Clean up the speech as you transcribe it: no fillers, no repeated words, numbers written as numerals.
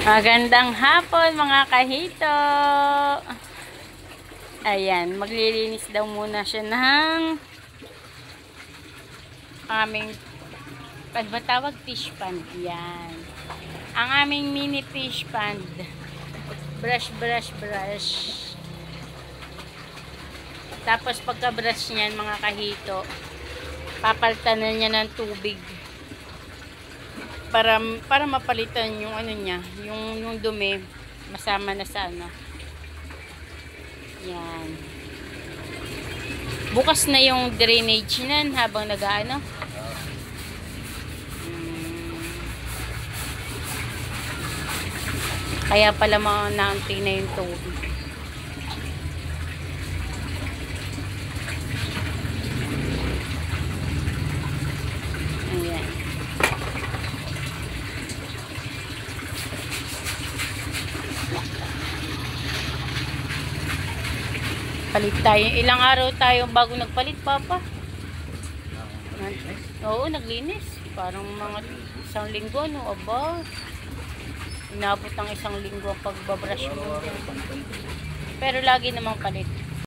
Magandang hapon mga kahito. Ayan, maglilinis daw muna siya ng aming ano ba tawag? Fish pond. Yan. Ang aming mini fish pond. Brush. Tapos pagka brush niyan mga kahito, papalitan na niya ng tubig. Para mapalitan yung ano niya, yung dumi masama na sa ano. Yan. Bukas na yung drainage niyan habang nag-aano. Kaya pala naanting na yung tubig. Ayan. Palit tayo. Ilang araw tayo bago nagpalit, Papa? Oo, naglinis. Parang mga 1 linggo, no? Aba. Inabot ng 1 linggo ang pagbabrush mo. Pero lagi namang palit.